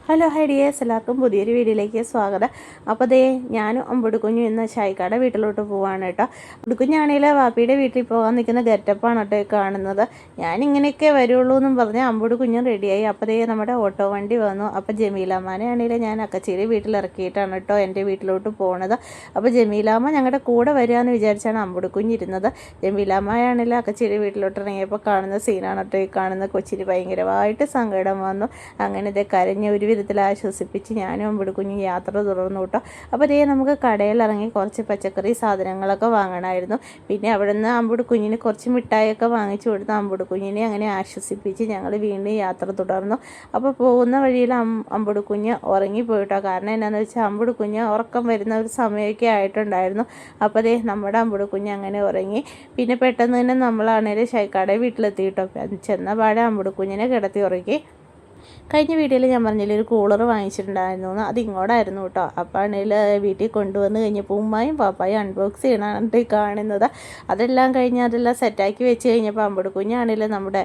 Hello hi dears, എല്ലാവർക്കും പുതിയൊരു വീഡിയോയിലേക്ക് സ്വാഗതം. അപ്പോൾ ഞാനും അമ്പുടുക്കുഞ്ഞും ഇന്ന് ഷായിക്കാടെ വീട്ടിലോട്ട് പോവാണ് കേട്ടോ. അമ്പുടുക്കുഞ്ഞാണെങ്കിൽ വാപ്പിയുടെ വീട്ടിൽ പോകാൻ നിൽക്കുന്ന ഗെറ്റപ്പാണ് കേട്ടോ കാണുന്നത്. ഞാനിങ്ങനെയൊക്കെ വരുള്ളൂ എന്നും പറഞ്ഞ് അമ്പുടുക്കുഞ്ഞും റെഡിയായി. അപ്പോൾ നമ്മുടെ ഓട്ടോ വണ്ടി വന്നു. അപ്പോൾ ജമീലാമ്മനെ ആണെങ്കിൽ ഞാൻ അക്കച്ചേരി വീട്ടിലിറക്കിയിട്ടാണ് കേട്ടോ എൻ്റെ വീട്ടിലോട്ട് പോകുന്നത്. അപ്പോൾ ജമീലാമ്മ ഞങ്ങളുടെ കൂടെ വരികയെന്ന് വിചാരിച്ചാണ് അമ്പുടുക്കുഞ്ഞിരുന്നത്. ജമീലാമ്മയാണെങ്കിൽ അക്കച്ചേരി വീട്ടിലോട്ട് ഇറങ്ങിയപ്പോൾ കാണുന്ന സീനാണ് കേട്ടോ ഈ കാണുന്ന. കൊച്ചിന് ഭയങ്കരമായിട്ട് സങ്കടം വന്നു. അങ്ങനെ കരഞ്ഞ ഒരു വിധത്തിൽ ആശ്വസിപ്പിച്ച് ഞാനും അമ്പുടുക്കുഞ്ഞും യാത്ര തുടർന്നു കേട്ടോ. അപ്പോൾ നമുക്ക് കടയിലിറങ്ങി കുറച്ച് പച്ചക്കറി സാധനങ്ങളൊക്കെ വാങ്ങണമായിരുന്നു. പിന്നെ അവിടെ നിന്ന് അമ്പുടുക്കുഞ്ഞിന് കുറച്ച് മിഠായിയൊക്കെ വാങ്ങിച്ചു കൊടുത്ത് അമ്പുടുക്കുഞ്ഞിനെ അങ്ങനെ ആശ്വസിപ്പിച്ച് ഞങ്ങൾ വീണ്ടും യാത്ര തുടർന്നു. അപ്പോൾ പോകുന്ന വഴിയിൽ അമ്പുടുക്കുഞ്ഞ് ഉറങ്ങിപ്പോയിട്ടോ. കാരണം എന്താണെന്ന് വെച്ചാൽ അമ്പുടുക്കുഞ്ഞ് ഉറക്കം വരുന്ന ഒരു സമയമൊക്കെ ആയിട്ടുണ്ടായിരുന്നു. അപ്പോൾ നമ്മുടെ അമ്പുടുക്കുഞ്ഞ് അങ്ങനെ ഉറങ്ങി. പിന്നെ പെട്ടെന്ന് തന്നെ നമ്മളാണേലും ഷൈക്കാടെ വീട്ടിലെത്തി കേട്ടോ. ചെന്ന പാടെ അമ്പുടുക്കുഞ്ഞിനെ കിടത്തി ഉറക്കി. കഴിഞ്ഞ വീഡിയോയിൽ ഞാൻ പറഞ്ഞില്ല ഒരു കൂളർ വാങ്ങിച്ചിട്ടുണ്ടായിരുന്നു എന്ന്, അത് ഇങ്ങോട്ടായിരുന്നു കേട്ടോ. അപ്പോൾ ആണെങ്കിൽ വീട്ടിൽ കൊണ്ടുവന്ന് കഴിഞ്ഞപ്പോൾ ഉമ്മായും പാപ്പായും അൺബോക്സ് ചെയ്യണാണ് കാണുന്നത്. അതെല്ലാം കഴിഞ്ഞ് അതെല്ലാം സെറ്റാക്കി വെച്ച് കഴിഞ്ഞപ്പോൾ അമ്പുടുക്കുഞ്ഞാണെങ്കിൽ നമ്മുടെ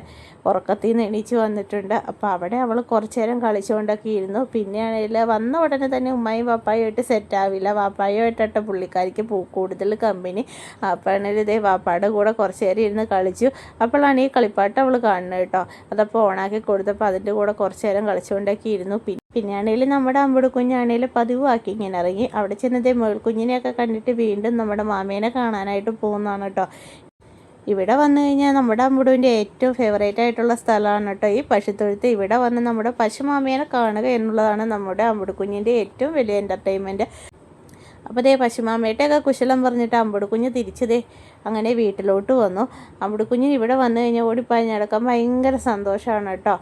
ഉറക്കത്തിൽ നിന്ന് എണീച്ച് വന്നിട്ടുണ്ട്. അപ്പോൾ അവിടെ അവൾ കുറച്ച് നേരം കളിച്ചുകൊണ്ടൊക്കെ ഇരുന്നു. പിന്നെ ആണെങ്കിൽ വന്ന ഉടനെ തന്നെ ഉമ്മായും പാപ്പായുമായിട്ട് സെറ്റാവില്ല. പാപ്പായുമായിട്ടോ പുള്ളിക്കാരിക്ക് കൂടുതൽ കമ്പനി. അപ്പോൾ ആണെങ്കിൽ പാപ്പായുടെ കൂടെ കുറച്ച് നേരം ഇരുന്ന് കളിച്ചു. അപ്പോഴാണ് ഈ കളിപ്പാട്ട് അവൾ കാണുന്നത് കേട്ടോ. അതപ്പോൾ ഓണാക്കി കൊടുത്തപ്പോൾ അതിൻ്റെ കൂടെ കുറച്ച് നേരം കളിച്ചുകൊണ്ടൊക്കെ ഇരുന്നു. പിന്നെയാണെങ്കിൽ നമ്മുടെ അമ്പുടുക്കുഞ്ഞാണെങ്കിൽ പതിവാക്കി ഇങ്ങനെ ഇറങ്ങി. അവിടെ ചെന്നതേ മേൾക്കുഞ്ഞിനെയൊക്കെ കണ്ടിട്ട് വീണ്ടും നമ്മുടെ മാമേനെ കാണാനായിട്ട് പോകുന്നതാണ് കേട്ടോ. ഇവിടെ വന്നു കഴിഞ്ഞാൽ നമ്മുടെ അമ്പുടുവിൻ്റെ ഏറ്റവും ഫേവറേറ്റ് ആയിട്ടുള്ള സ്ഥലമാണ് കേട്ടോ ഈ പശുത്തൊഴുത്ത്. ഇവിടെ വന്ന് നമ്മുടെ പശുമാമേനെ കാണുക എന്നുള്ളതാണ് നമ്മുടെ അമ്പുടുക്കുഞ്ഞിൻ്റെ ഏറ്റവും വലിയ എൻ്റർടൈൻമെൻറ്റ്. അപ്പോൾ പശുമാമേട്ടൊക്കെ കുശലം പറഞ്ഞിട്ട് അമ്പുടുക്കുഞ്ഞ് തിരിച്ചതേ അങ്ങനെ വീട്ടിലോട്ട് വന്നു. അമ്പുടുക്കുഞ്ഞിന് ഇവിടെ വന്നു കഴിഞ്ഞാൽ ഓടിപ്പാഞ്ഞടക്കാൻ ഭയങ്കര സന്തോഷമാണ് കേട്ടോ.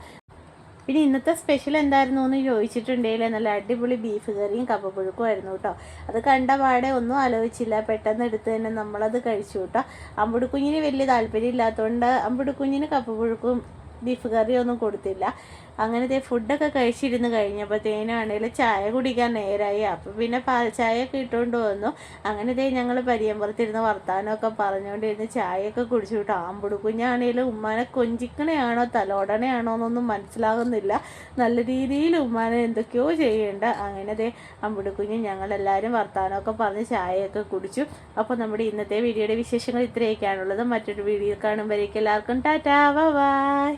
പിന്നെ ഇന്നത്തെ സ്പെഷ്യൽ എന്തായിരുന്നു എന്ന് ചോദിച്ചിട്ടുണ്ടെങ്കിൽ നല്ല അടിപൊളി ബീഫ് കറിയും കപ്പപ്പുഴുക്കുമായിരുന്നു കേട്ടോ. അത് കണ്ട പാടെ ഒന്നും ആലോചിച്ചില്ല, പെട്ടെന്ന് എടുത്ത് തന്നെ നമ്മളത് കഴിച്ചു കേട്ടോ. അമ്പുടുക്കുഞ്ഞിന് വലിയ താല്പര്യം ഇല്ലാത്തതുകൊണ്ട് അമ്പുടുക്കുഞ്ഞിന് കപ്പപ്പുഴുക്കും ബീഫ് കറിയൊന്നും കൊടുത്തില്ല. അങ്ങനത്തെ ഫുഡൊക്കെ കഴിച്ചിരുന്ന് കഴിഞ്ഞപ്പോഴത്തേനാണെങ്കിലും ചായ കുടിക്കാൻ നേരായി. അപ്പോൾ പിന്നെ പാൽ ചായയൊക്കെ ഇട്ടുകൊണ്ട് വന്നു. അങ്ങനത്തെ ഞങ്ങൾ പരിയമ്പുറത്തിരുന്ന് വർത്താനമൊക്കെ പറഞ്ഞുകൊണ്ടിരുന്ന് ചായയൊക്കെ കുടിച്ചു കേട്ടോ. അമ്പുടുക്കുഞ്ഞാണെങ്കിലും ഉമ്മാനെ കൊഞ്ചിക്കണയാണോ തലോടണയാണോ എന്നൊന്നും മനസ്സിലാകുന്നില്ല. നല്ല രീതിയിൽ ഉമ്മാനെ എന്തൊക്കെയോ ചെയ്യേണ്ട. അങ്ങനെ അമ്പുടുക്കുഞ്ഞ് ഞങ്ങളെല്ലാവരും വർത്താനമൊക്കെ പറഞ്ഞ് ചായയൊക്കെ കുടിച്ചു. അപ്പോൾ നമ്മുടെ ഇന്നത്തെ വീഡിയോയുടെ വിശേഷങ്ങൾ ഇത്രയൊക്കെയാണുള്ളത്. മറ്റൊരു വീഡിയോ കാണുമ്പോഴേക്കും എല്ലാവർക്കും ടാറ്റാ ബൈ.